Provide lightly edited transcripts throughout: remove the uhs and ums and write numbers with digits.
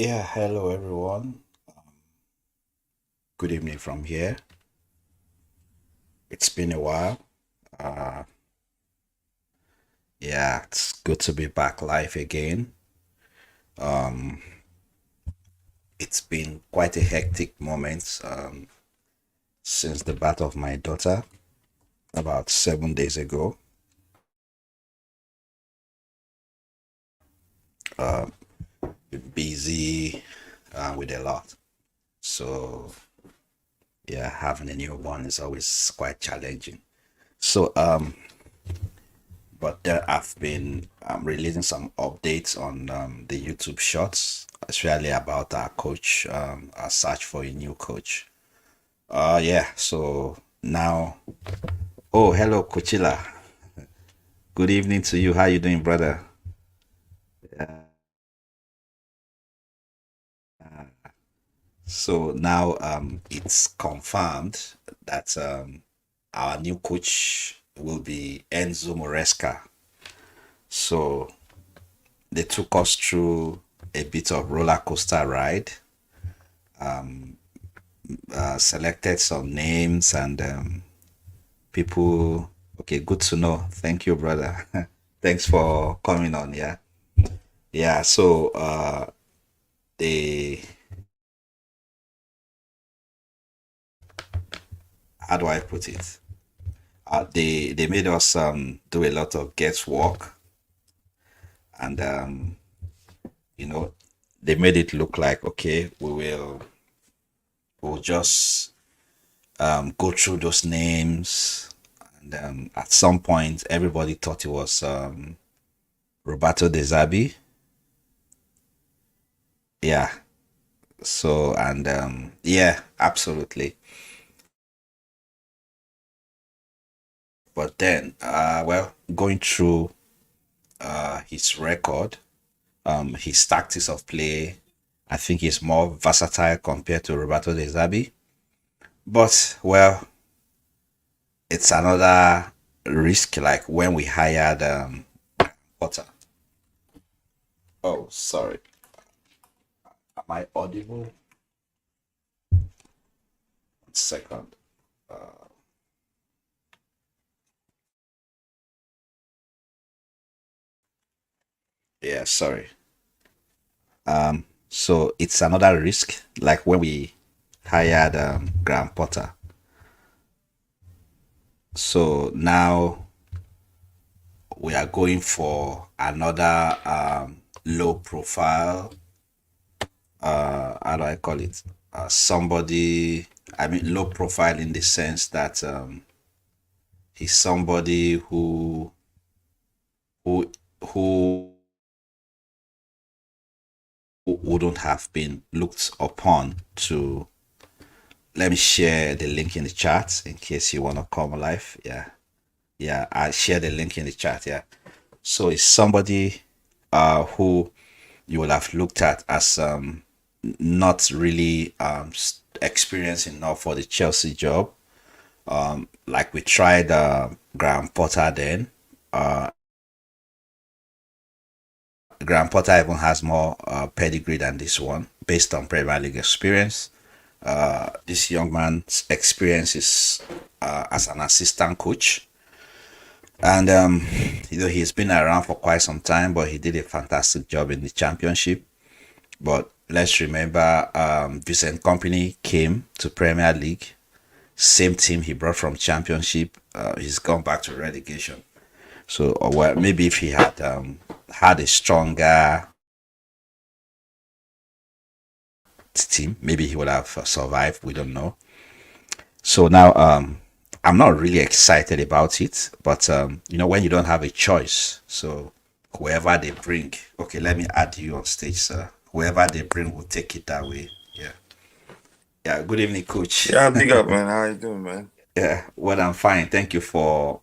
Yeah, hello everyone. Good evening from here. It's been a while. Uh, yeah, it's good to be back live again. Um, it's been quite a hectic moment since the birth of my daughter about 7 days ago. Um, been busy with a lot. So yeah, having a newborn is always quite challenging. So but there I've been releasing some updates on the YouTube shorts, especially about our coach, our search for a new coach. Yeah, so now, oh, hello, Coachella. Good evening to you. How you doing, brother? So now it's confirmed that our new coach will be Enzo Maresca. So they took us through a bit of roller coaster ride, selected some names and people. Okay, good to know. Thank you, brother. Thanks for coming on. Yeah, yeah. So they, how do I put it? They made us do a lot of guesswork, and you know they made it look like okay, we'll just go through those names, and at some point everybody thought it was Roberto De Zerbi. Yeah, so and yeah, absolutely. But then well, going through his record, his tactics of play, I think he's more versatile compared to Roberto De Zerbi. But well, it's another risk like when we hired Potter. Oh, sorry. Am I audible? 1 second. Yeah, sorry. So it's another risk like when we hired Graham Potter. So now we are going for another low profile, how do I call it? Somebody, I mean, low profile in the sense that he's somebody who who wouldn't have been looked upon to. Let me share the link in the chat in case you want to come alive. Yeah, yeah, I share the link in the chat. Yeah, so it's somebody who you will have looked at as not really experienced enough for the Chelsea job. Like we tried Graham Potter then. Graham Potter even has more pedigree than this one based on Premier League experience. This young man's experience is as an assistant coach. And he's been around for quite some time, but he did a fantastic job in the championship. But let's remember, Vincent Company came to Premier League, same team he brought from Championship. He's gone back to relegation. So, or well, maybe if he had had a stronger team, maybe he would have survived. We don't know. So now, I'm not really excited about it, but when you don't have a choice, so whoever they bring, okay, let me add you on stage, sir. Whoever they bring will take it that way. Yeah. Yeah. Good evening, coach. Yeah, big up, man. How you doing, man? Yeah. Well, I'm fine. Thank you for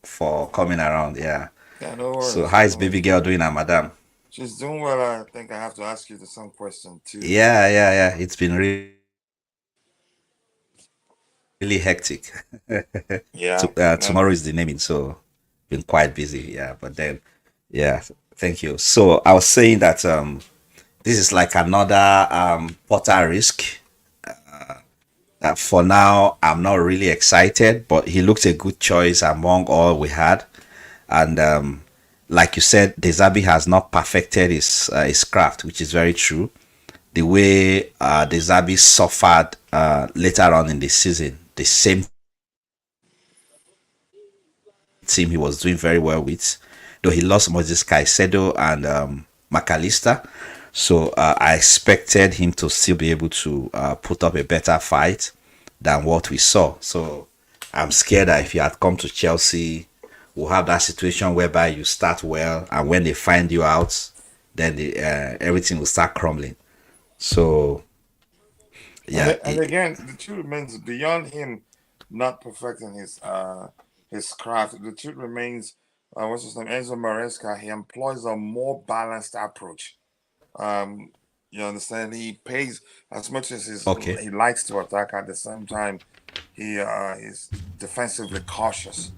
coming around. Yeah. Yeah, no So, worries, how no is baby worries. girl doing, madam? Just doing well. I think I have to ask you some question too. Yeah, yeah, yeah. It's been really hectic. Yeah, no, Tomorrow is the naming, so been quite busy. Yeah, but then, yeah. Thank you. So I was saying that this is like another Potter risk. For now, I'm not really excited, but he looks a good choice among all we had. And like you said, Dezabi has not perfected his craft, which is very true. The way Dezabi suffered later on in the season, the same team he was doing very well with, though he lost Moses Caicedo and McAllister. So I expected him to still be able to put up a better fight than what we saw. So I'm scared that if he had come to Chelsea, we'll have that situation whereby you start well, and when they find you out, then everything will start crumbling. So And yeah, and again, the truth remains beyond him not perfecting his craft. The truth remains, what's his name, Enzo Maresca. He employs a more balanced approach. Um, you understand? He pays as much as okay. he likes to attack. At the same time, he is defensively cautious.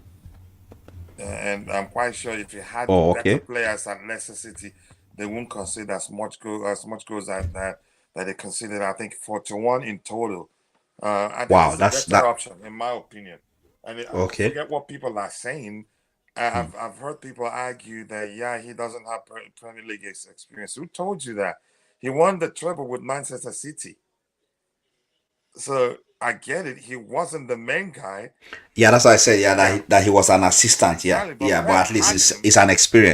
And I'm quite sure if he had Oh, better okay. players at Leicester City, they won't concede as much goals that they conceded. I think 4-1 in total. I think Wow, it's a that's better that. option in my opinion. And Okay. forget what people are saying. Hmm. I've heard people argue that yeah, he doesn't have Premier League experience. Who told you that? He won the treble with Manchester City. So I get it. He wasn't the main guy, Yeah, that's but why I said yeah that yeah, he was an assistant. Yeah, exactly. But yeah, but Pep at least had him. it's an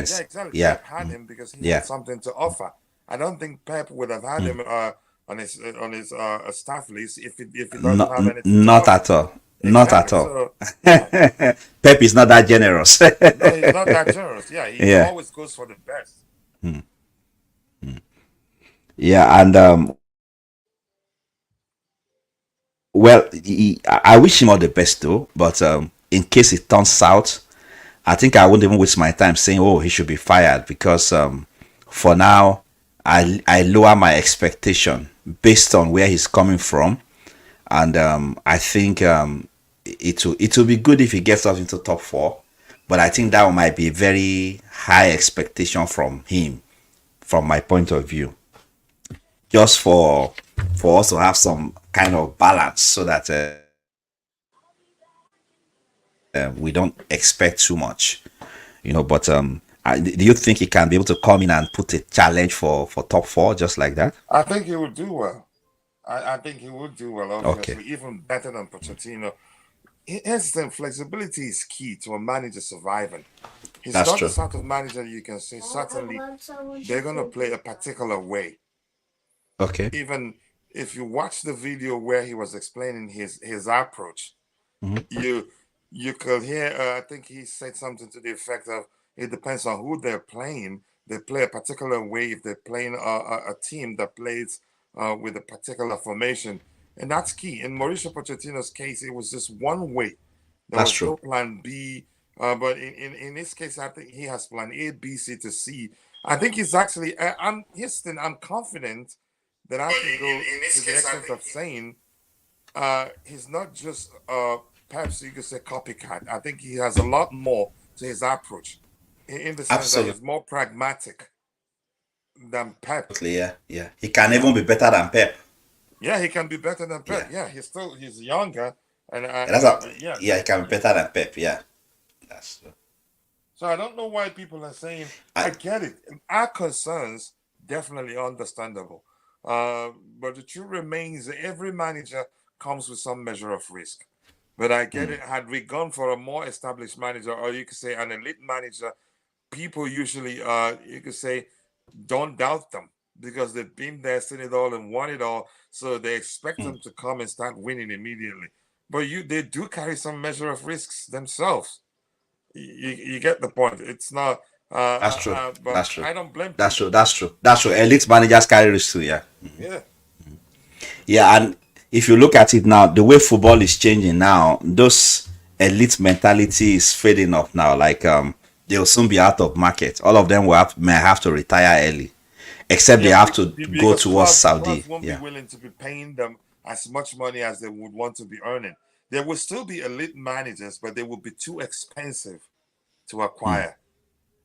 Yeah, experience. exactly. Yeah, Pep had him because he had yeah. something to offer. I don't think Pep would have had Hmm. him on his staff list if he doesn't Not have anything to not offer. at all. Not Exactly. at all. So yeah, Pep is not that generous. no, he's not that generous. Yeah, he Yeah, always goes for the best. yeah, and well, I wish him all the best though. But in case it turns south, I think I wouldn't even waste my time saying, "Oh, he should be fired," because for now, I lower my expectation based on where he's coming from, and I think it will be good if he gets us into top four, but I think that might be a very high expectation from him, from my point of view, just for us to have some kind of balance so that we don't expect too much, But do you think he can be able to come in and put a challenge for top four just like that? I think he would do well. I think he would do well, Okay, obviously, even better than Pochettino. Here's the thing, flexibility is key to a manager surviving. He's that's not the true. sort of manager you can say, certainly, they're going to play a particular way. Okay. Even if you watch the video where he was explaining his approach, Mhm. you you could hear, I think he said something to the effect of, it depends on who they're playing. They play a particular way if they're playing a team that plays with a particular formation. And that's key. In Mauricio Pochettino's case, it was just one way. There That's was true. no plan B. But in this case, I think he has plan A, B, C to C. I think he's actually, Houston, I'm confident that I can go In to this the case, I extent think of saying he's not just perhaps you could say copycat. I think he has a lot more to his approach, in the sense that absolutely. he's more pragmatic than Pep. Yeah, yeah. He can Yeah, even be better than Pep. yeah, he can be better than Pep. Yeah. Yeah, he's younger, and That's a, yeah, yeah, he can be better than Pep. Yeah. That's so I don't know why people are saying. I I, get it. Our concerns definitely understandable, uh, but the truth remains that every manager comes with some measure of risk. But I get mm, it. Had we gone for a more established manager, or you could say an elite manager, people usually, you could say, don't doubt them because they've been there, seen it all, and won it all. So they expect mm, them to come and start winning immediately. But they do carry some measure of risks themselves. You get the point. It's not, that's true. but That's true. I don't blame That's true. people. That's true. That's true. Elite managers carry risk too. Yeah. Yeah. Yeah, and if you look at it now, the way football is changing now, those elite mentality is fading off now. Like they'll soon be out of market. All of them may have to retire early, except they Yeah, have to go because towards clubs Saudi. won't be Yeah. willing to be paying them as much money as they would want to be earning. There will still be elite managers, but they will be too expensive to Mm, acquire.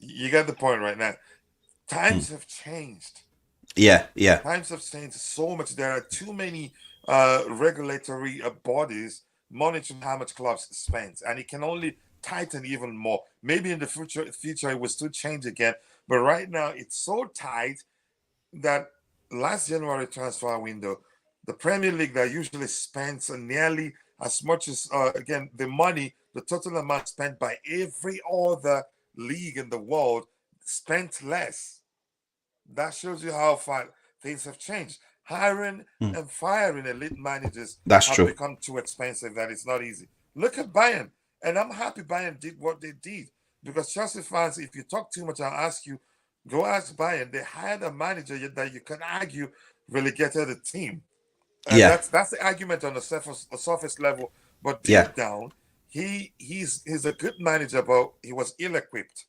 You get the point right now. mm. Times have changed. Yeah, yeah, Times have changed so much. There are too many regulatory bodies monitoring how much clubs spend, and it can only tighten even more. Maybe in the future it will still change again, but right now it's so tight that last January transfer window, the Premier League that usually spends nearly as much as again the money, the total amount spent by every other league in the world, spent less. That shows you how far things have changed. Hiring mm, and firing elite managers that's have true. become too expensive that it's not easy. Look at Bayern, and I'm happy Bayern did what they did because Chelsea fans, if you talk too much, I'll ask you, go ask Bayern. They hired a manager that you can argue relegated the team, and Yeah, that's the argument on the surface level. But yeah, deep down, he's a good manager, but he was ill-equipped.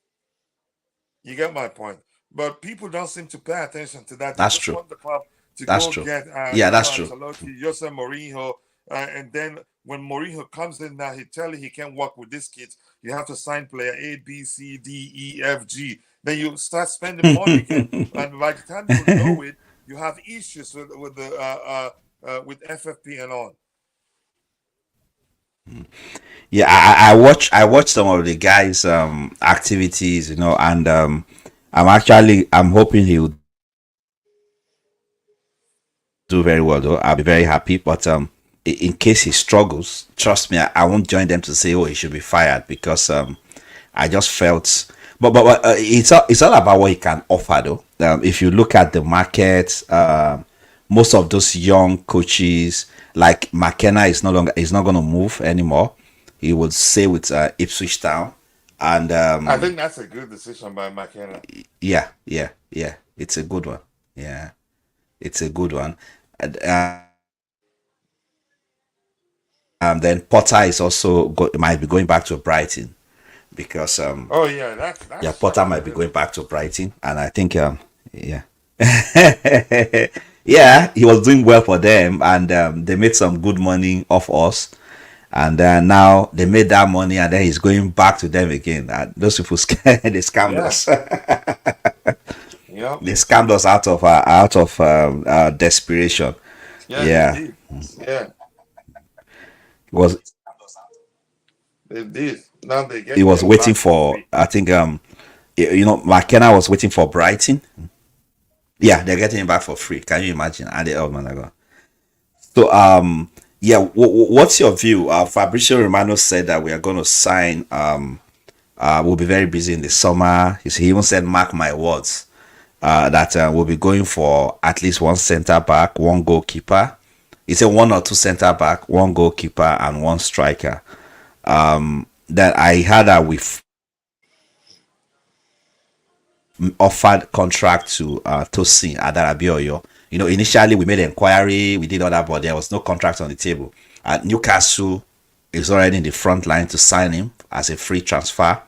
You get my point. But people don't seem to pay attention to that. They that's just true. want the club to That's go true. get Yeah, that's Carlo true. Ancelotti, Jose Mourinho, and then when Mourinho comes in now, he tell you he can't work with these kids. You have to sign player A, B, C, D, E, F, G. Then you start spending money again, and by the time you know it, you have issues with the with FFP and all. Yeah, I watch some of the guys' activities, and I'm hoping he'll do very well though. I'll be very happy. But in case he struggles, trust me, I won't join them to say, oh, he should be fired, because I just felt. But it's all about what he can offer though. If you look at the market, most of those young coaches like McKenna is not going to move anymore. He will stay with Ipswich Town, and I think that's a good decision by McKenna. yeah, yeah, yeah, it's a good one. Yeah, it's a good one. And, then Potter is also might be going back to Brighton, because Oh yeah, yeah, that's Potter shocking, might be really. going back to Brighton, and I think yeah. Yeah, he was doing well for them, and they made some good money off us, and now they made that money, and then he's going back to them again. Those people they scammed Yeah, us. yeah, They scammed us out of desperation. yeah. They Yeah, did. Yeah, it was they did. Now they're he getting was him waiting back for for, free. I think, McKenna was waiting for Brighton. Yeah, they're getting him back for free. Can you imagine? And oh my god. So yeah, what's your view? Fabricio Romano said that we are going to sign. We'll be very busy in the summer. He even said, "Mark my words." That we'll be going for at least one center back, one goalkeeper. He said one or two center back, one goalkeeper, and one striker. That I heard that we've offered contract to Tosin Adarabioyo. Initially we made inquiry, we did all that, but there was no contract on the table. Newcastle is already in the front line to sign him as a free transfer,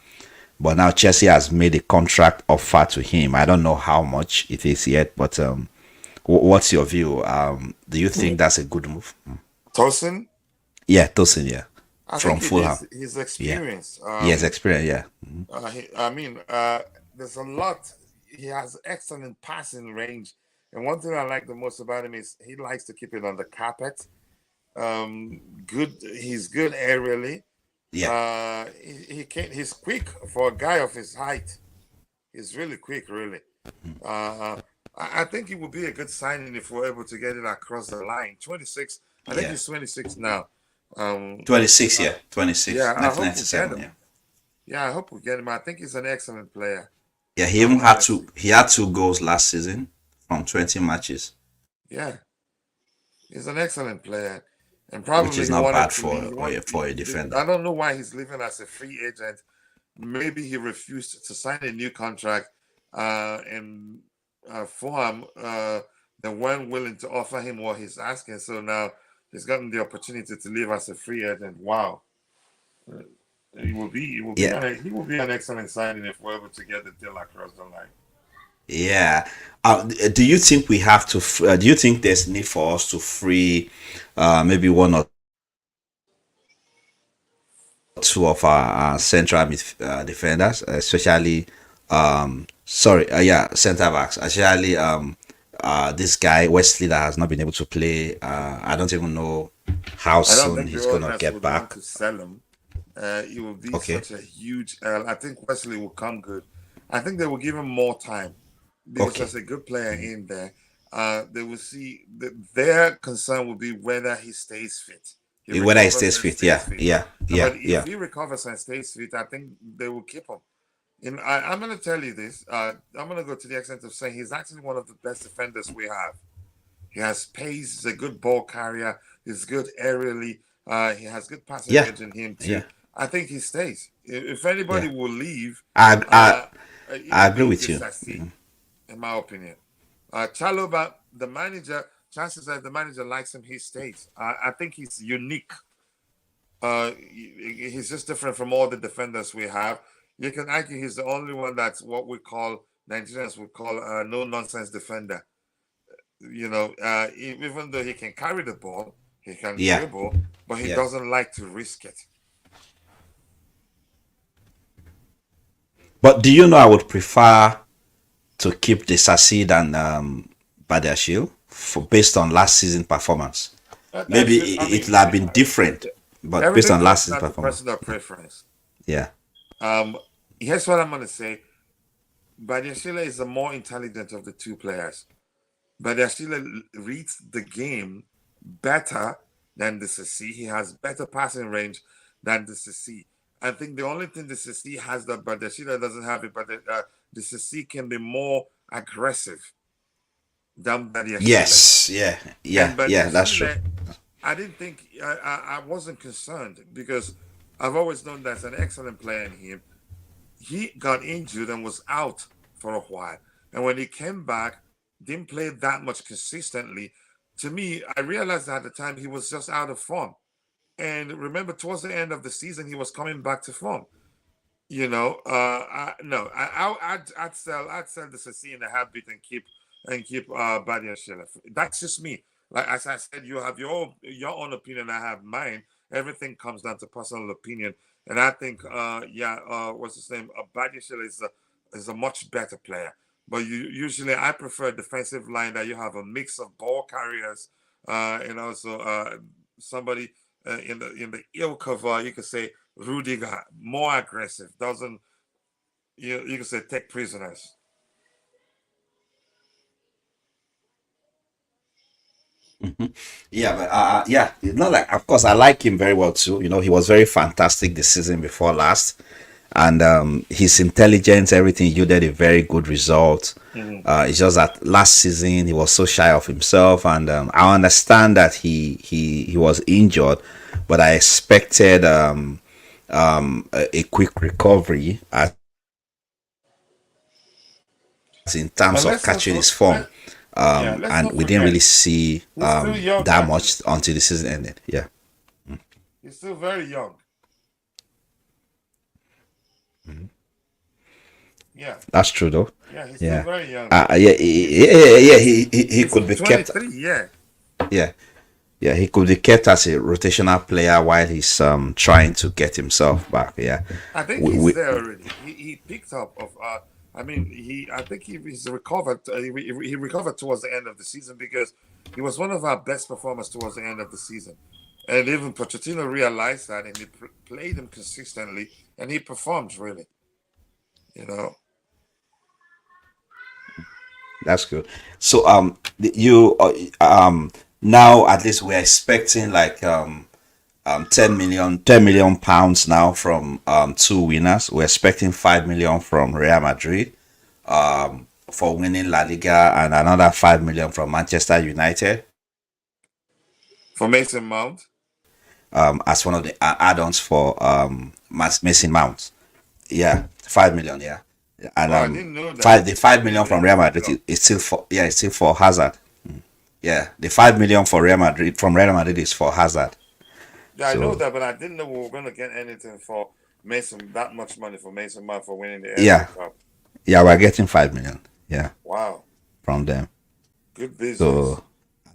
but now Chelsea has made a contract offer to him. I don't know how much it is yet, but what's your view? Do you think that's a good move? Tosin, Yeah, Tosin, yeah, I from think it Fulham. is his Yeah, experience. he has experience. Yeah, I mean, there's a lot. He has excellent passing range, and one thing I like the most about him is he likes to keep it on the carpet. Good. He's good aerially. yeah, He can. He's quick for a guy of his height. He's really quick, really. Uh, I think it would be a good signing if we're able to get it across the line. 26. I think yeah. he's 26 now. Um, 26, uh, yeah, 26, yeah, I hope we get 1997, him. yeah. Yeah, I hope we get him. I think he's an excellent player. Yeah, he even had two. Honestly, He had two goals last season from 20 matches, yeah, he's an excellent player, and which probably is he not wanted bad to leave. for for a defender. I don't know why he's leaving as a free agent. Maybe he refused to sign a new contract, and Fulham they weren't willing to offer him what he's asking. So now he's gotten the opportunity to leave as a free agent. Wow, Uh, Yeah, he will be an excellent signing if we're able to get the deal across the line. yeah. Do you think we have to? Do you think there's need for us to free, maybe one or two of our central defenders, especially, sorry, yeah, center backs, especially this guy Wesley that has not been able to play. I don't even know how I don't soon think he's the gonna owners get would want back. to sell him. It would be Okay, such a huge L. I think Wesley will come good. I think they will give him more time because okay. there's a good player in there. They will see their concern will be whether he stays fit. He Whether he recovers stays and fit, stays yeah, fit. yeah, yeah, But if yeah, he recovers and stays fit, I think they will keep him. I'm going to tell you this. I'm going to go to the extent of saying he's actually one of the best defenders we have. He has pace. He's a good ball carrier. He's good aerially. He has good passing yeah, edge in him too. yeah. I think he stays. If anybody Yeah, will leave, I I uh, it I will agree be with you. Disasi, in my opinion. Chaloba, the manager, chances are the manager likes him, he stays. I think he's unique. He's just different from all the defenders we have. You can argue he's the only one that's what we call Nigerians would call a no nonsense defender. Even though he can carry the ball, he can Yeah, dribble, but he yeah. doesn't like to risk it. But do you know I would prefer to keep the Sassi than Badiashile for based on last season performance. That's Maybe just, I it mean, will have been different, but based everything on last comes season down to performance. personal preference. Yeah, Um, Here's what I'm going to say. Badiashile is the more intelligent of the two players. Badiashile reads the game better than the Sissi. He has better passing range than the Sissi. I think the only thing the Sissi has that Badiashile doesn't have it, but the Sissi can be more aggressive than Badiashile. yes, yeah, yeah, And yeah, that's true. Badiashile, I didn't think I wasn't concerned because I've always known that's an excellent player in him. He got injured and was out for a while. And when he came back, didn't play that much consistently. To me, I realized at the time he was just out of form. And remember, towards the end of the season, he was coming back to form. No, I'd sell the Sassi in a heartbeat and keep Badia Shellef. That's just me. Like as I said, you have your own opinion. I have mine. Everything comes down to personal opinion, and I think what's his name? Badia Shellef is a much better player. But usually I prefer a defensive line that you have a mix of ball carriers, and also somebody in the ilk of you could say Rudiger, more aggressive, doesn't you can say take prisoners. Yeah, but yeah, it's not like, of course, I like him very well too. He was very fantastic the season before last, and his intelligence, everything yielded a very good result. Mhm. It's just that last season he was so shy of himself, and I understand that he was injured, but I expected a quick recovery as in terms And of let's not catching for, his form. let yeah, let's And not we didn't really forget see he's still young that actually. much until the season ended. Yeah, He's still very young. Yeah, that's true though. yeah, he's still Yeah, very young. yeah, He's yeah. he's He he's could be kept. 23. Yeah, Yeah, yeah, he could be kept as a rotational player while he's trying to get himself back. Yeah, I think we, he's we there already. He picked up of. I mean, I think he's recovered. He recovered towards the end of the season because he was one of our best performers towards the end of the season. And even Pochettino realized that, and he played him consistently, and he performed really. You know, that's good. So you now at least we're expecting like 10 million pounds now from two winners. We're expecting 5 million from Real Madrid for winning La Liga, and another 5 million from Manchester United for Mason Mount. as one of the add-ons for Mason Mount. Yeah, 5 million. Yeah, and Oh, I didn't know that. five the five I million didn't from know Real that. Madrid is still for, yeah, it's still for Hazard. Yeah, the 5 million for Real Madrid from Real Madrid is for Hazard. Yeah, I know So that, but I didn't know we were going to get anything for Mason. That much money for Mason Mount for winning the FA yeah, Cup. yeah, we're getting 5 million. Yeah, Wow, from them. good business. So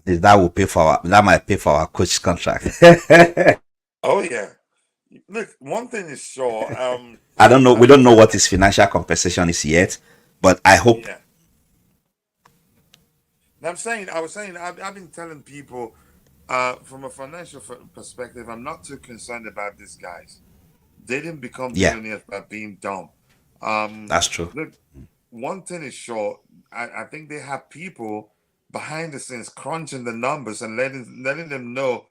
that might pay for our coach contract. Oh yeah. Look, one thing is sure. I don't know. We don't know Remember, what his financial compensation is yet, but I hope. yeah. I was saying, I've been telling people, from a financial perspective, I'm not too concerned about these guys. They didn't become Yeah, billionaires by being dumb. that's true. Look, one thing is sure, I think they have people behind the scenes crunching the numbers and letting them know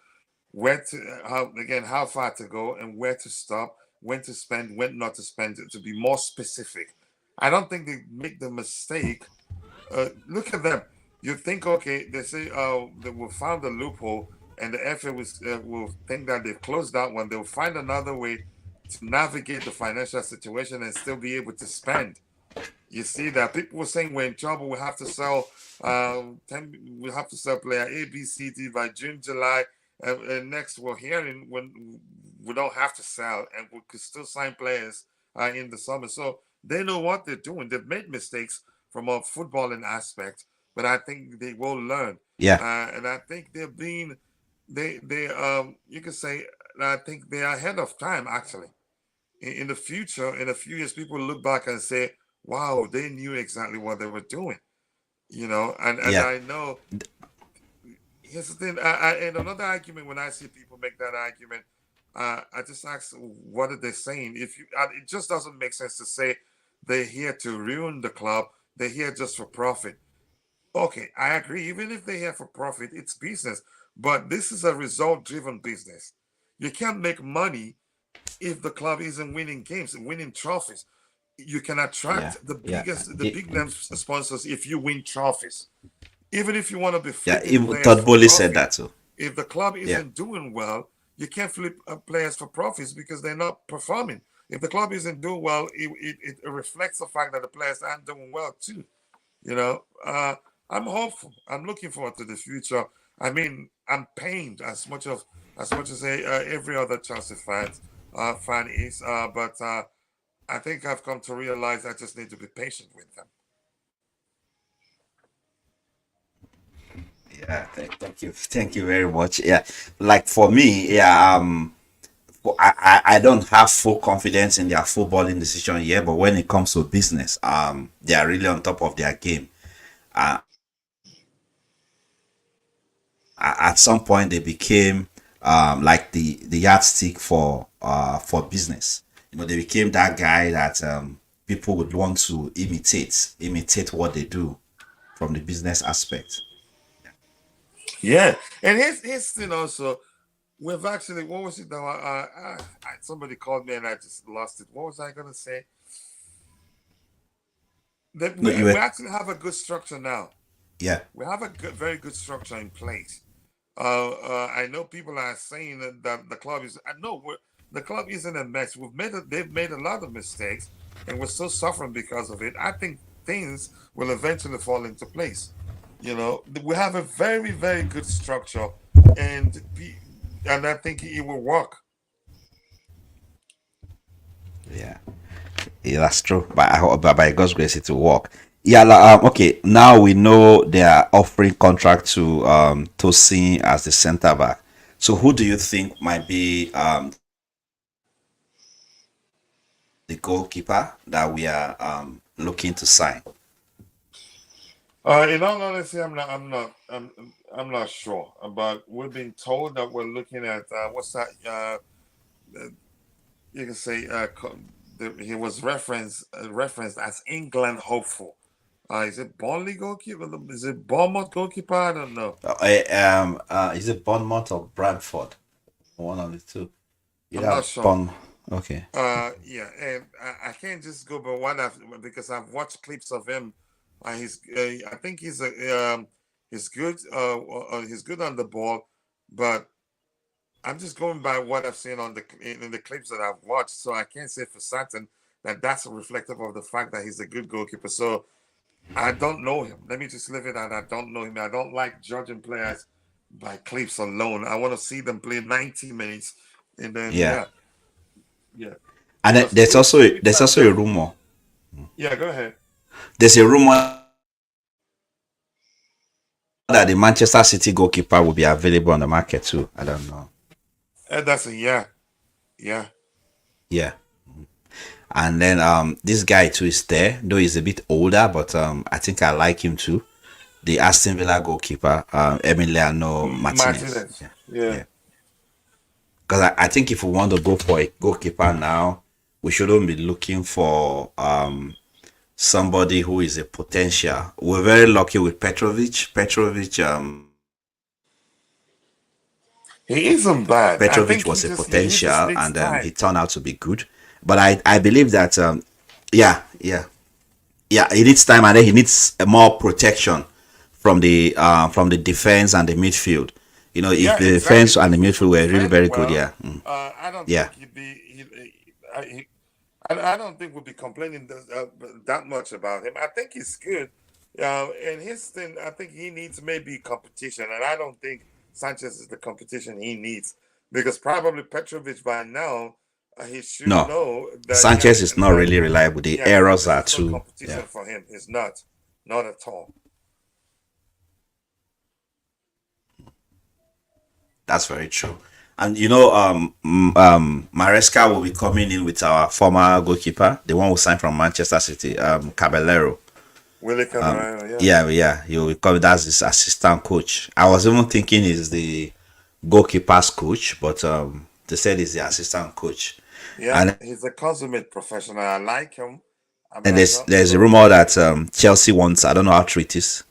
where to how again how far to go and where to stop, when to spend, when not to spend, to be more specific. I don't think they make the mistake. Look at them. You think, okay, they say, oh, they will find a loophole, and the FA will think that they've closed that one. They'll find another way to navigate the financial situation and still be able to spend. You see that people were saying we're in trouble. We have to sell. 10, we have to sell player A, B, C, D by June, July, and next we're hearing when we don't have to sell and we could still sign players in the summer. So they know what they're doing. They've made mistakes from a footballing aspect, but I think they will learn. Yeah, And I think they're being they you could say I think they are ahead of time actually in the future, in a few years, people look back and say, "Wow, they knew exactly what they were doing." You know, and yeah, I know. Here's the thing. And another argument when I see people make that argument, I just ask, what are they saying? If you, it just doesn't make sense to say they're here to ruin the club. They're here just for profit. Okay, I agree. Even if they're here for profit, it's business. But this is a result-driven business. You can't make money if the club isn't winning games and winning trophies. You can yeah, attract yeah. the big name sponsors if you win trophies. Even if you want to be Yeah, flipping even players Todd for Bowley said profit, that too. if the club Yeah, isn't doing well, you can't flip players for profits because they're not performing. If the club isn't doing well, it reflects the fact that the players aren't doing well too. You know, I'm hopeful. I'm looking forward to the future. I mean, I'm pained as much as every other Chelsea fan is, but I think I've come to realize I just need to be patient with them. yeah. Thank you very much. Yeah, like for me, yeah. I don't have full confidence in their footballing decision yet, but when it comes to business, they are really on top of their game. Uh, at some point, they became like the yardstick for business. You know, they became that guy that people would want to imitate what they do from the business aspect. Yeah, and his thing also. We've actually, what was it now? Somebody called me and I just lost it. What was I going to say? That No, you we were, actually have a good structure now. yeah. We have a very good structure in place. I know people are saying that the club is. I know the club isn't a mess. They've made a lot of mistakes, and we're still suffering because of it. I think things will eventually fall into place. You know, we have a very good structure, and and I think it will work. Yeah. Yeah, that's true. But I hope, but by God's grace, it will work. Yeah. Okay. Now we know they are offering contract to see as the center back. So who do you think might be the goalkeeper that we are looking to sign? In all honesty, I'm not sure. But we've been told that we're looking at what's that? You can say he was referenced as England hopeful. Is it Burnley goalkeeper? Is it Bournemouth goalkeeper? I don't know. Is it Bournemouth or Bradford? One of the two. I'm not Either sure. Bournemouth. Okay. Yeah, and I can't just go by what I've because I've watched clips of him. I think he's good. He's good on the ball, but I'm just going by what I've seen on in the clips that I've watched. So I can't say for certain that that's reflective of the fact that he's a good goalkeeper. So I don't know him. Let me just leave it at I don't know him. I don't like judging players by clips alone. I want to see them play 90 minutes, and then Yeah. yeah, And then because clips there's are also a just rumor. yeah. Go ahead. There's a rumor that the Manchester City goalkeeper will be available on the market too. I don't know. That's a yeah, yeah. Yeah. And then this guy too is there, though he's a bit older, but I think I like him too. the Aston Villa goalkeeper, Emiliano Martinez. Martinez. Yeah, Yeah. yeah. Because I think if we want to go for a goalkeeper now, we shouldn't be looking for somebody who is a potential. We're very lucky with Petrovic. He isn't bad. I Petrovic think was a he just potential, needs and he time. turned out to be good. But I believe that yeah, yeah, he needs time, and then he needs more protection from the defense and the midfield. You know, if Yeah, the exactly. defense and the If he midfield could were really defend very good, well, yeah, I don't yeah, think he'd be. I don't think we'll be complaining that much about him. I think he's good. And his thing, I think he needs maybe competition, and I don't think Sanchez is the competition he needs because probably Petrovic by now he should no, know that Sanchez is not really reliable. The yeah, errors Sanchez are is not too, yeah, competition for him. He's not at all. that's very true. And you know, Maresca will be coming in with our former goalkeeper, the one who signed from Manchester City, Caballero. Willie Camarero, yeah, Yeah, yeah, he will come. That's his assistant coach. I was even thinking he's the goalkeeper's coach, but they said he's the assistant coach. yeah, And he's a consummate professional. I like him, but and I don't there's a know rumor that Chelsea wants. I don't know how true it is.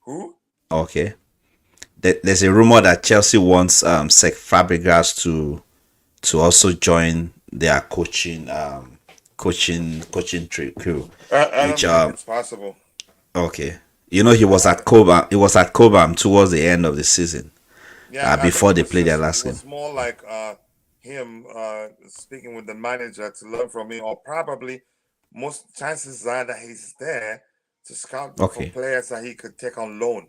who. Okay, there's a rumor that Chelsea wants Sec Fabregas to also join their coaching crew, I which don't think it's possible. okay. You know, he was I, at Cobham. He was at Cobham towards the end of the season, Yeah, I think before they played their it last game. was more like him speaking with the manager to learn from him, or probably most chances are that he's there to scout for Okay, players that he could take on loan.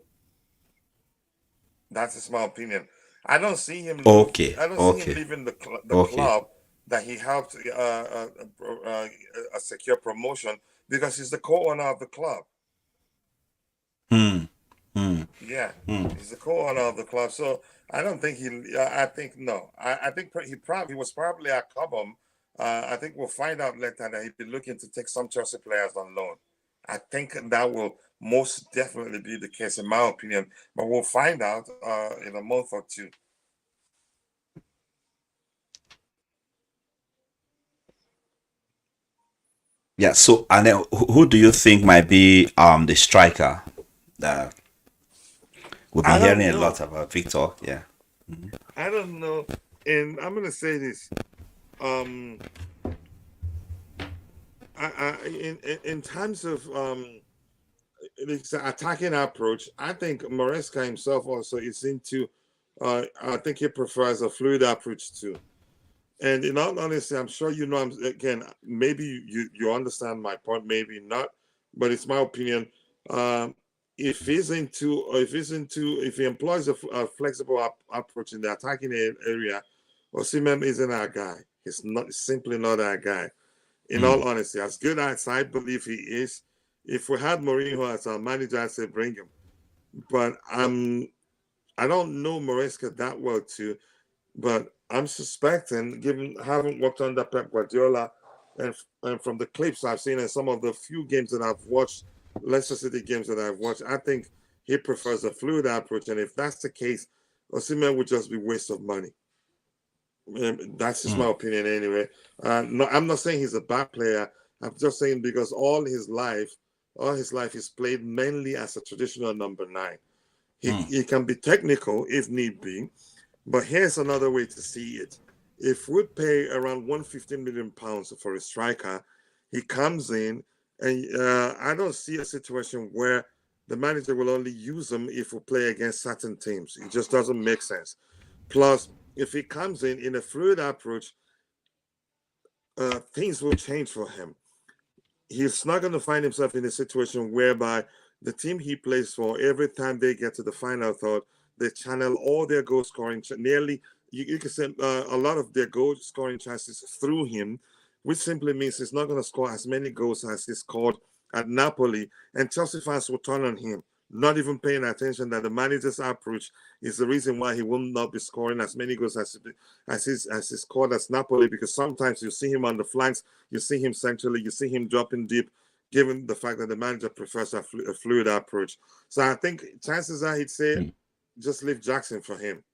That's just my opinion. I don't see him lose. okay, I don't see him okay, leaving the okay. club that he helped secure promotion because he's the co-owner of the club. Hmm. Hmm. Yeah, Hmm. he's the co-owner of the club. So I don't think he. I think no. I think he was probably at Cobham. I think we'll find out later that he'd be looking to take some Chelsea players on loan. I think that will most definitely be the case, in my opinion. But we'll find out in a month or two. Yeah. So, and then who do you think might be the striker? That we've been I hearing don't a know. lot about Victor. Yeah. I don't know. And I'm gonna say this. Um, in terms of it's an attacking approach. I think Maresca himself also is into. I think he prefers a fluid approach too. And in all honesty, I'm sure you know. Again, maybe you understand my point, maybe not, but it's my opinion. Um, if he employs a flexible approach in the attacking area, Osimhen isn't our guy. He's not simply not our guy. In Hmm. all honesty, as good as I believe he is, if we had Mourinho as our manager, I'd say bring him. But I don't know Maresca that well too. But I'm suspecting, given having worked under Pep Guardiola, and from the clips I've seen and some of the few games that I've watched, Leicester City games that I've watched, I think he prefers a fluid approach. And if that's the case, Osimhen would just be waste of money. That's just Hmm. my opinion anyway. No, I'm not saying he's a bad player. I'm just saying because all his life, he's played mainly as a traditional number nine. Hmm. He can be technical if need be, but here's another way to see it. If we pay around £115 million for a striker, he comes in, and I don't see a situation where the manager will only use him if we play against certain teams. It just doesn't make sense. Plus, if he comes in a fluid approach, things will change for him. He's not going to find himself in a situation whereby the team he plays for, every time they get to the final third, they channel all their goal scoring, nearly, you can say a lot of their goal scoring chances through him, which simply means he's not going to score as many goals as he scored at Napoli. And Chelsea fans will turn on him, not even paying attention that the manager's approach is the reason why he will not be scoring as many goals as he scored as Napoli, because sometimes you see him on the flanks, you see him centrally, you see him dropping deep. given the fact that the manager prefers a fluid approach. So I think chances are he'd say Mm. just leave Jackson for him.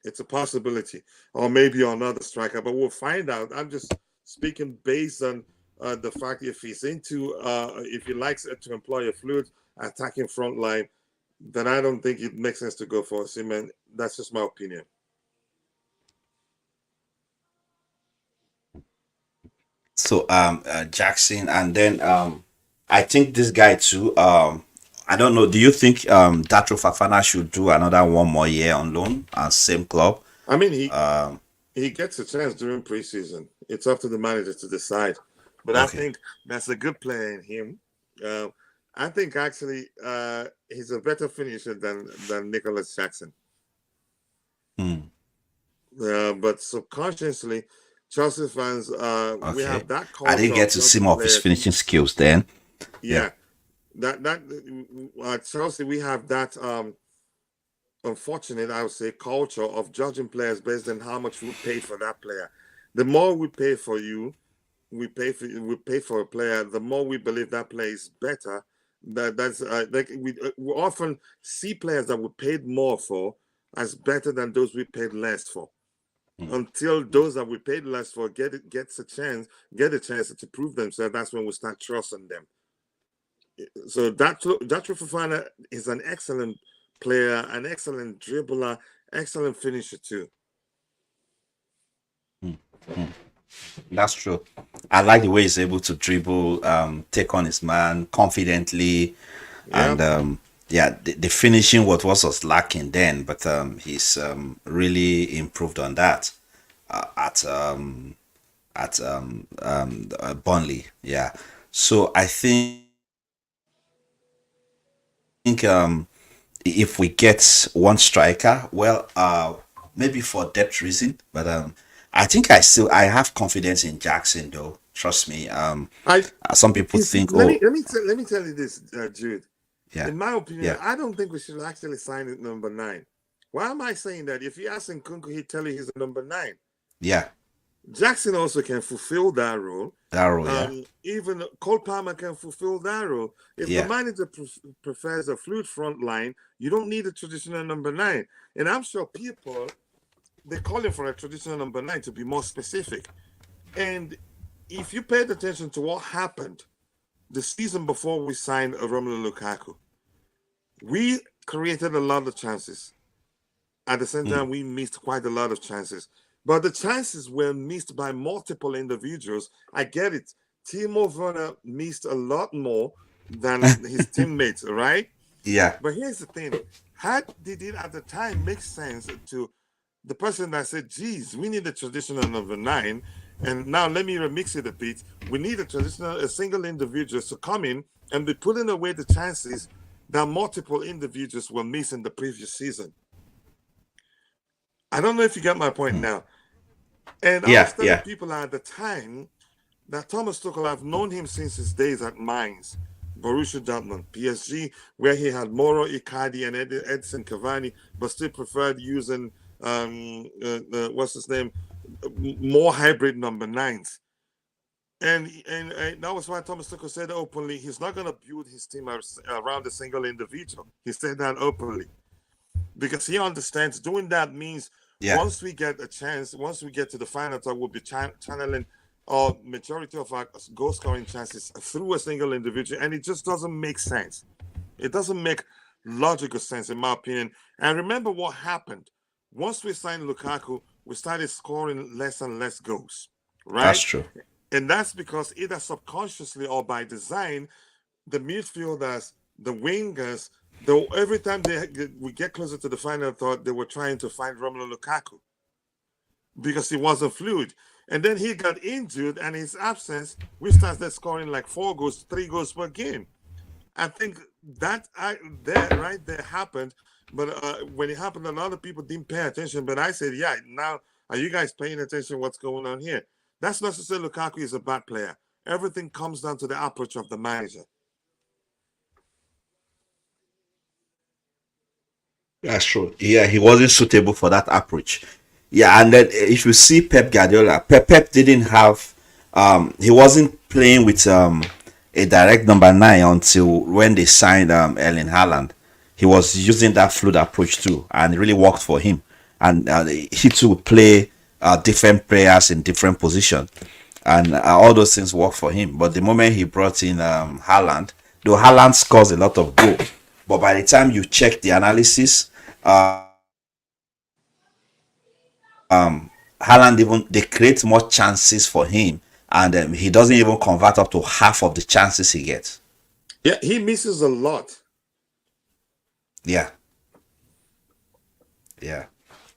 It's a possibility, or maybe another striker, but we'll find out. I'm just speaking based on the fact if he's if he likes to employ a fluid attacking front line, then I don't think it makes sense to go for Osimhen. That's just my opinion. So Jackson, and then I think this guy too. I don't know. Do you think Datro Fafana should do another 1 more year on loan at same club? I mean, Um, he gets a chance during preseason. It's up to the manager to decide. But I okay. think that's a good player in him. Uh, I think actually he's a better finisher than Nicholas Jackson. Hmm. But subconsciously, Chelsea fans, we Okay. have that I didn't culture get of to see Chelsea more of his players. finishing skills then. Yeah. Yeah, that Chelsea, we have that unfortunate, I would say, culture of judging players based on how much we paid for that player. The more we pay for you, we pay for a player. The more we believe that player is better. That's like we often see players that we paid more for as better than those we paid less for. Hmm. Until those that we paid less for get a chance to prove themselves, that's when we start trusting them. So that Fofana is an excellent player, an excellent dribbler, excellent finisher too. Hmm. Hmm. That's true. I like the way he's able to dribble, take on his man confidently, Yeah, and yeah, the finishing what was lacking then, but he's really improved on that at Burnley. Yeah, so I think if we get one striker, well, maybe for depth reason, but I think I have confidence in Jackson though. Trust me. I Some people you see, think, oh, let me tell you this, Jude. yeah, In my opinion, yeah, I don't think we should actually sign it number 9. Why am I saying that? If you ask Nkunku, he'd tell you he's a number 9. yeah, Jackson also can fulfill that role. Darrow, yeah, Even Cole Palmer can fulfill that role. If the yeah, manager prefers a fluid front line, you don't need a traditional number 9. And I'm sure people, they're calling for a traditional number 9 to be more specific. And if you paid attention to what happened the season before we signed Romelu Lukaku, we created a lot of chances. At the same mm, time, we missed quite a lot of chances. But the chances were missed by multiple individuals. I get it. Timo Werner missed a lot more than his teammates, right? yeah, But here's the thing. Had did it at the time make sense to the person that said, geez, we need a traditional number 9, and now let me remix it a bit. We need a single individual to come in and be putting away the chances that multiple individuals were missing the previous season. I don't know if you get my point mm, now. And I was yeah, telling yeah, people at the time that Thomas Tuchel, I've known him since his days at Mainz, Borussia Dortmund, PSG, where he had Moro Icardi and Edson Cavani, but still preferred using what's his name, more hybrid number 9s. And that was why Thomas Tuchel said openly he's not going to build his team around a single individual. He said that openly because he understands doing that means yeah. once we get to the final talk, we'll be channeling our majority of our goal scoring chances through a single individual, and it just doesn't make sense. It doesn't make logical sense, in my opinion. And remember what happened once we signed Lukaku, we started scoring less and less goals, That's right? true. And that's because either subconsciously or by design, the midfielders, the wingers, though every time we get closer to the final thought, they were trying to find Romelu Lukaku because he wasn't fluid. And then he got injured, and his absence, we started scoring like 4 goals, 3 goals per game. I think that right there happened, but when it happened, a lot of people didn't pay attention. But I said, yeah, now are you guys paying attention? What's going on here? That's not to say Lukaku is a bad player. Everything comes down to the approach of the manager. That's true. Yeah, he wasn't suitable for that approach. Yeah, and then if you see Pep Guardiola, Pep didn't have, he wasn't playing with a direct number nine until when they signed Erling Haaland. He was using that fluid approach too, and it really worked for him. And he too would play different players in different positions, and all those things work for him. But the moment he brought in Haaland, though Haaland scores a lot of goals, but by the time you check the analysis, Haaland even they create more chances for him, and he doesn't even convert up to half of the chances he gets. Yeah, he misses a lot. Yeah, yeah.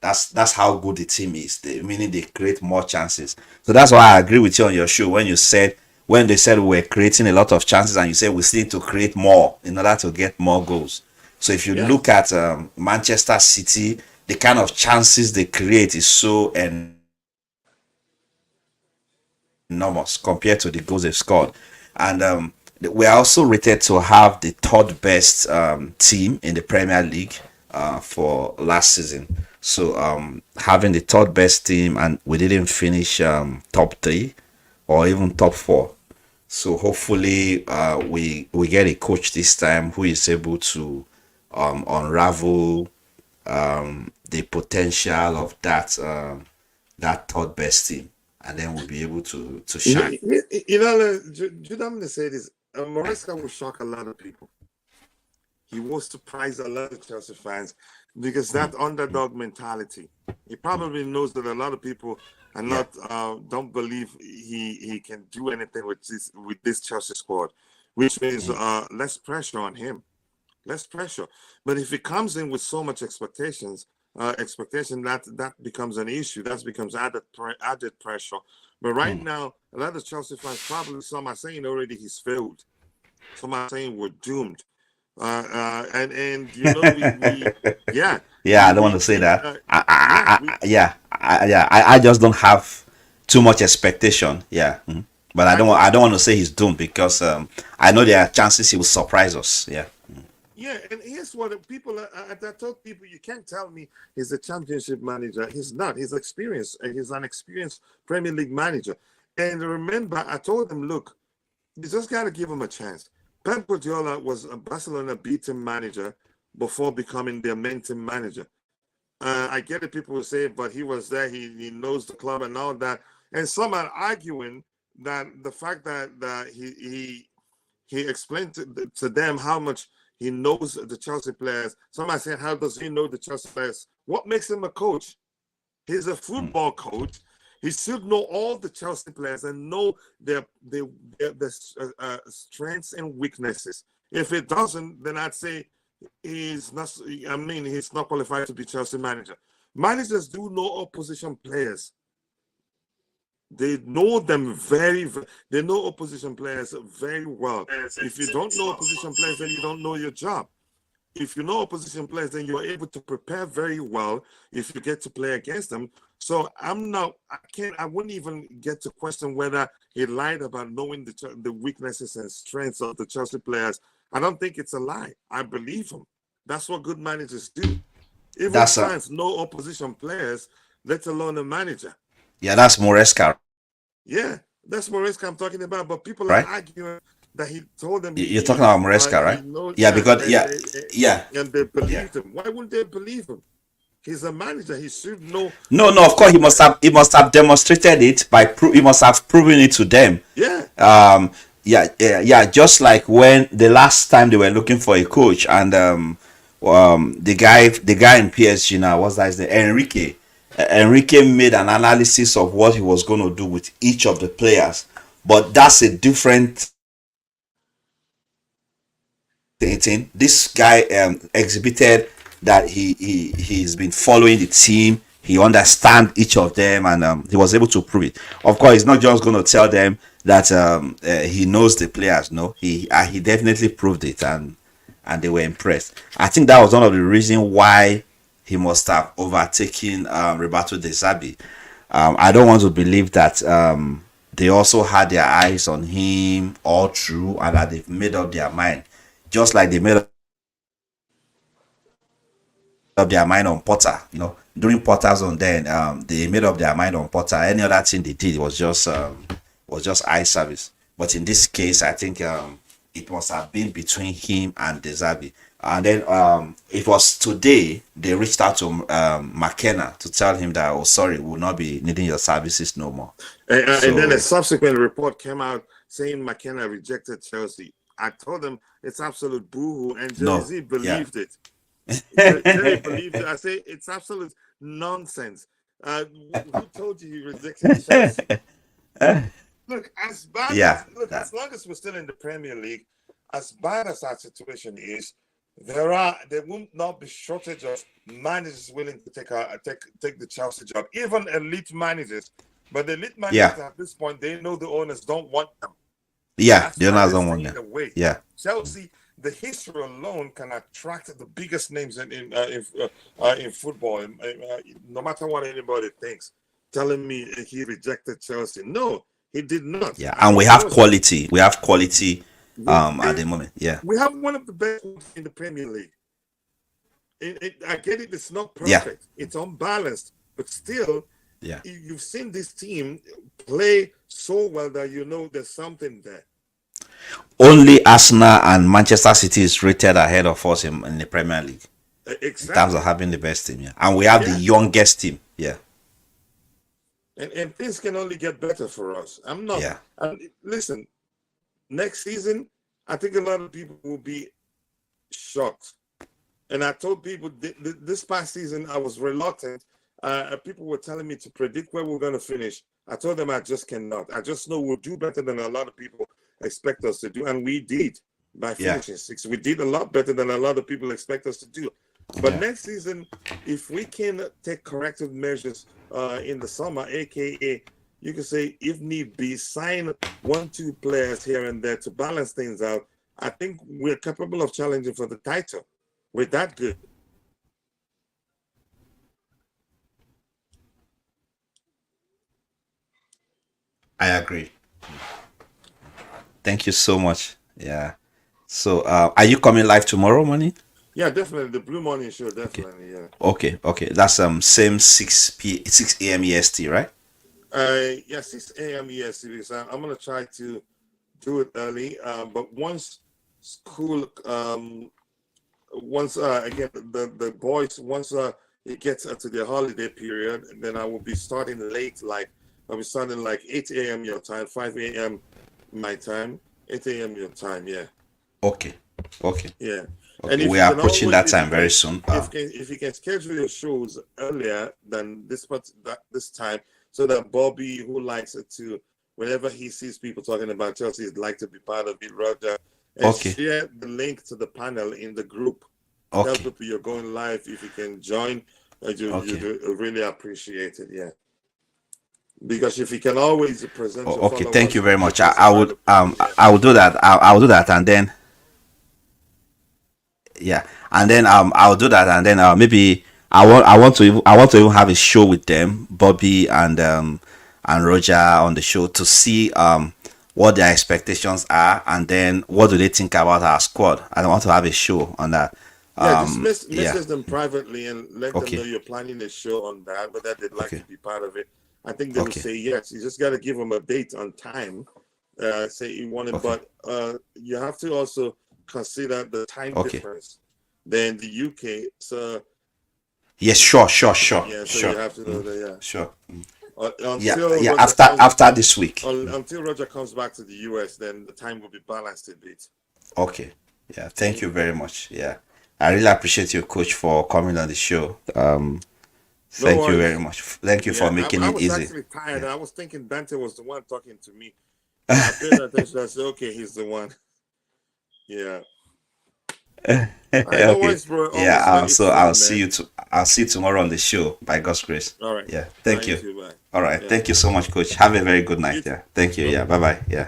That's how good the team is. Meaning they create more chances. So that's why I agree with you on your show when you said when they said we were creating a lot of chances, and you said we still need to create more in order to get more goals. So if you look Yes. at Manchester City, the kind of chances they create is so enormous compared to the goals they've scored. And we are also rated to have the third best team in the Premier League for last season. So having the third best team, and we didn't finish top three or even top four. So hopefully we get a coach this time who is able to unravel the potential of that third best team, and then we'll be able to shine. You know, Judah, I'm going to say this. Maresca will shock a lot of people. He will surprise a lot of Chelsea fans because that underdog mentality. He probably knows that a lot of people are Yeah. not don't believe he can do anything with this Chelsea squad, which means less pressure on him, less pressure. But if he comes in with so much expectation that becomes an issue. That becomes added pressure. But right now, a lot of Chelsea fans, probably some are saying already he's failed. Some are saying we're doomed. And you know we yeah Yeah, I don't want to say we that. yeah we Yeah, I just don't have too much expectation. Yeah. But I I don't don't want to say he's doomed because I know there are chances he will surprise us. Yeah. yeah. And here's what people I told people, you can't tell me he's a championship manager. He's not. He's experienced. He's an experienced Premier League manager. And remember, I told him, look, you just got to give him a chance. Pep Guardiola was a Barcelona B-team manager before becoming their main team manager. I get it, people will say, but he was there, he knows the club and all that. And some are arguing that the fact that he explained to them how much he knows the Chelsea players. Some are saying, how does he know the Chelsea players? What makes him a coach? He's a football coach. He should know all the Chelsea players and know their strengths and weaknesses. If it doesn't, then I'd say he's not. I mean, he's not qualified to be Chelsea manager. Managers do know opposition players. They know them they know opposition players very well. If you don't know opposition players, then you don't know your job. If you know opposition players, then you're able to prepare very well if you get to play against them. So I wouldn't even get to question whether he lied about knowing the weaknesses and strengths of the Chelsea players. I don't think it's a lie. I believe him. That's what good managers do. Even That's fans know opposition players, let alone a manager. yeah, that's Moresca, Yeah, that's Maresca I'm talking about. But people are right? arguing that he told them You're talking about Moresca, he right? knows, Yeah, yeah, because yeah, and they yeah. believed him. Why wouldn't they believe him? He's a manager. He should know. No, no, of course he must have demonstrated it by he must have proven it to them. Yeah, Yeah. Just like when the last time they were looking for a coach, and the guy in PSG now, what's that his name? Enrique. Enrique made an analysis of what he was going to do with each of the players, but that's a different thing. This guy exhibited that he's been following the team. He understands each of them, and he was able to prove it. Of course, he's not just going to tell them that he knows the players. No, he definitely proved it, and they were impressed. I think that was one of the reasons why he must have overtaken Roberto De Zerbi. I don't want to believe that they also had their eyes on him all through, and that they've made up their mind, just like they made up their mind on Potter. During Potter's on, then they made up their mind on Potter. Any other thing they did was just eye service. But in this case, I think it must have been between him and Desabi. And then it was today they reached out to McKenna to tell him that, oh, sorry, we'll not be needing your services no more. And then a So, subsequent report came out saying McKenna rejected Chelsea. I told him it's absolute boo-hoo, and Jerry no, Z yeah. believed it. Jerry believed it. I say it's absolute nonsense. Who told you he rejected Chelsea? Look, as bad Yeah, as look, that, as long as we're still in the Premier League, as bad as our situation is, there will not be shortage of managers willing to take the Chelsea job, even elite managers. But the elite yeah, managers at this point, they know the owners don't want them. yeah. That's The why owners they're don't want staying them. away. Yeah, Chelsea, the history alone can attract the biggest names in football. No matter what anybody thinks, telling me he rejected Chelsea, no, he did not. yeah. I And we mean, have quality. We have quality we at the moment. Yeah, we have one of the best ones in the Premier League. I get it; it's not yeah, perfect, it's unbalanced, but still, yeah. you've seen this team play so well that you know there's something there. Only Arsenal and Manchester City is rated ahead of us in the Premier League in terms of Exactly. having the best team. Yeah, and we have the Yeah. youngest team. Yeah, And things can only get better for us. I'm not. yeah, Listen, next season, I think a lot of people will be shocked. And I told people this past season I was reluctant. People were telling me to predict where we're going to finish. I told them I just cannot. I just know we'll do better than a lot of people expect us to do, and we did by yeah, finishing sixth. We did a lot better than a lot of people expect us to do. But yeah. next season, if we can take corrective measures in the summer, aka you can say if need be, sign 1-2 players here and there to balance things out. I think we're capable of challenging for the title. We're that good. I agree. Thank you so much. Yeah. So, are you coming live tomorrow morning? Yeah, definitely. The Blue Morning Show, Okay. definitely. Yeah. Okay. Okay. That's same 6 a.m. EST, right? Yeah, 6 a.m. Yes, because I'm gonna try to do it early. But once school, once again the boys, once it gets to the holiday period, then I will be starting late. Like I'll be starting like 8 a.m. your time, 5 a.m. my time, 8 a.m. your time. Yeah. Okay. Okay. Yeah, and Okay. if We you are can approaching always, that time very soon. if you can schedule your shows earlier than this time, so that Bobby, who likes it to, whenever he sees people talking about Chelsea, he'd like to be part of it, Roger, and Okay. share the link to the panel in the group. Tell Okay. people you're going live. If you can join, you Okay. do really appreciate it. Yeah, because if you can always present your Okay. Thank followers you very with much. pictures of other people, yeah. I will do that. I will do that, and then yeah, and then I'll do that, and then maybe I want to even have a show with them, Bobby and Roger on the show to see what their expectations are, and then what do they think about our squad. I want to have a show on that. Yeah, just Yeah. message them privately and let them know Okay. you're planning a show on that, whether they'd like Okay. to be part of it. I think they will Okay. say yes. You just got to give them a date on time. Say you want it, Okay. but you have to also consider the time Okay. difference. Then the UK, so Yes. Sure. Sure. Sure. yeah, so you Sure. have to know that. Yeah, Sure. Yeah. until Yeah. Roger comes, After this week. until Roger comes back to the US, then the time will be balanced a bit. Okay. Yeah. Thank you very much. Yeah. I really appreciate you, Coach, for coming on the show. No Thank you very worries. much. Thank you for Yeah, making I it was easy. actually tired. Yeah. I was thinking Dante was the one talking to me. So I paid attention. I said, okay, he's the one. Yeah. All right, no Okay. worries, bro. Yeah. Always it's So I'll fun, see man. you. I'll see you tomorrow on the show by God's grace. All right. Yeah. All right, Thank you you. too, bye. All right. Yeah. Thank you so much, Coach. Have a very good night. You too. Yeah. Thank you. No Yeah. Bye problem. bye. Yeah.